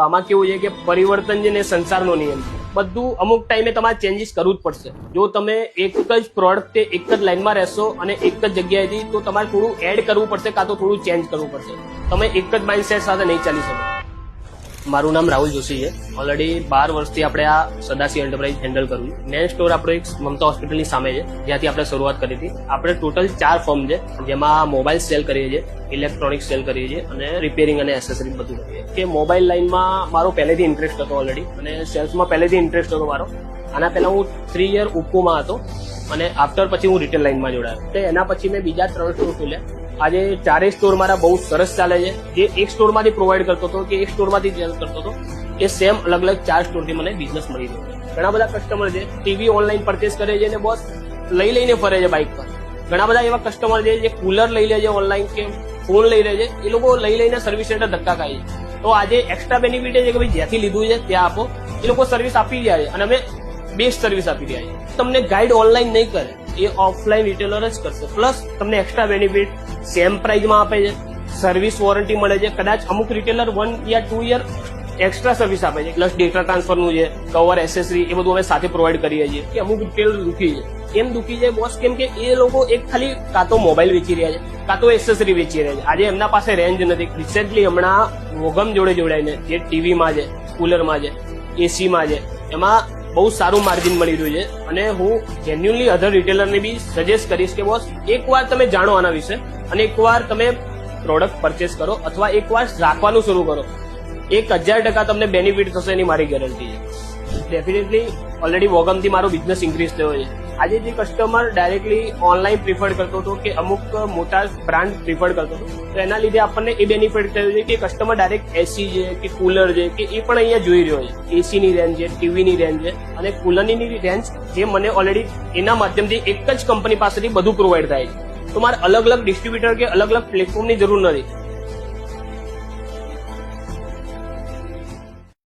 આમાં કેવું છે કે પરિવર્તન છે ને સંસારનો નિયમ છે. બધું અમુક ટાઈમે તમારે ચેન્જીસ કરવું જ પડશે. જો તમે એક જ પ્રોડક્ટ એક જ લાઈનમાં રહેશો અને એક જ જગ્યાએથી, તો તમારે થોડું એડ કરવું પડશે કાં તો થોડું ચેન્જ કરવું પડશે. તમે એક જ માઇન્ડસેટ સાથે નહીં ચાલી શકો. મારું નામ રાહુલ જોશી છે. ઓલરેડી 12 વર્ષથી આપણે આ સદાશિવ એન્ટરપ્રાઇઝ હેન્ડલ કર્યું. મેન સ્ટોર આપણો એક મમતા હોસ્પિટલની સામે છે, જ્યાંથી આપણે શરૂઆત કરી હતી. આપણે ટોટલ 4 ફર્મ છે, જેમાં મોબાઈલ સેલ કરીએ છીએ, ઇલેક્ટ્રોનિક્સ સેલ કરીએ છીએ અને રિપેરિંગ અને એસેસરીઝ બધું કરીએ છીએ. કે મોબાઈલ લાઇનમાં મારો પહેલેથી ઇન્ટરેસ્ટ હતો ઓલરેડી, અને સેલ્સમાં પહેલેથી ઇન્ટરેસ્ટ હતો મારો. આના પહેલા હું 3 યર ઓપ્પોમાં હતો અને આફ્ટર પછી હું રિટેલ લાઇનમાં જોડાયો. તો એના પછી મેં બીજા 3 સ્ટોર ખોલ્યા. આજે 4 સ્ટોર મારા બહુ સરસ ચાલે છે. જે એક સ્ટોરમાંથી પ્રોવાઈડ કરતો હતો કે એક સ્ટોરમાંથી સેલ કરતો હતો, એ સેમ અલગ અલગ 4 સ્ટોરથી મને બિઝનેસ મળી રહ્યો. ઘણા બધા કસ્ટમર છે, ટીવી ઓનલાઈન પરચેસ કરે છે અને બોસ લઈને ફરે છે બાઇક પર. ઘણા બધા એવા કસ્ટમર છે જે કુલર લઈ લે છે ઓનલાઈન, કે ફોન લઈ લે છે, એ લોકો લઈને સર્વિસ સેન્ટર ધક્કા ખાય છે. તો આજે એક્સ્ટ્રા બેનિફિટ છે કે ભાઈ જ્યાંથી લીધું છે ત્યાં આપો. એ લોકો સર્વિસ આપી રહ્યા છે અને અમે બેસ્ટ સર્વિસ આપી રહ્યા છીએ. તમને ગાઈડ ઓનલાઈન નહીં કરે, એ ઓફલાઈન રિટેલર જ કરશે. પ્લસ તમને એક્સ્ટ્રા બેનિફિટ સેમ પ્રાઇઝમાં આપે છે, સર્વિસ વોરંટી મળે છે. કદાચ અમુક રિટેલર 1 યા 2 યર એક્સ્ટ્રા સર્વિસ આપે છે. પ્લસ ડેટા ટ્રાન્સફરનું છે, કવર, એસેસરી, એ બધું અમે સાથે પ્રોવાઈડ કરીએ છીએ. કે અમુક રિટેલર દુખી છે. કેમ દુખી છે બોસ? કેમ કે એ લોકો એક ખાલી કાં તો મોબાઈલ વેચી રહ્યા છે, કાં તો એસેસરી વેચી રહ્યા છે. આજે એમના પાસે રેન્જ નથી. રિસેન્ટલી હમણાં વોગમ જોડે જોડાઈને, જે ટીવીમાં છે, કુલરમાં છે, એસીમાં છે, એમાં બહુ સારું માર્જિન મળી રહ્યું છે. અને હું જેન્યુઅલી અધર રિટેલરને બી સજેસ્ટ કરીશ કે બોસ, એકવાર તમે જાણો આના વિશે અને એકવાર તમે પ્રોડક્ટ પરચેસ કરો અથવા એકવાર રાખવાનું શરૂ કરો. 1000% તમને બેનિફિટ થશે, એની મારી ગેરંટી છે. ડેફિનેટલી ઓલરેડી વોગમથી મારો બિઝનેસ ઇન્ક્રીઝ થયો છે. આજે જે કસ્ટમર ડાયરેક્ટલી ઓનલાઈન પ્રિફર કરતો હતો કે અમુક મોટા બ્રાન્ડ પ્રિફર કરતો હતો, તો એના લીધે આપણને એ બેનિફિટ થયું છે કે કસ્ટમર ડાયરેક્ટ એસી છે કે કુલર છે કે એ પણ અહીંયા જોઈ રહ્યો છે. એસીની રેન્જ છે, ટીવીની રેન્જ છે અને કુલરની રેન્જ, જે મને ઓલરેડી એના માધ્યમથી એક જ કંપની પાસેથી બધું પ્રોવાઈડ થાય છે. તો મારે અલગ અલગ ડિસ્ટ્રીબ્યુટર કે અલગ અલગ પ્લેટફોર્મની જરૂર નથી.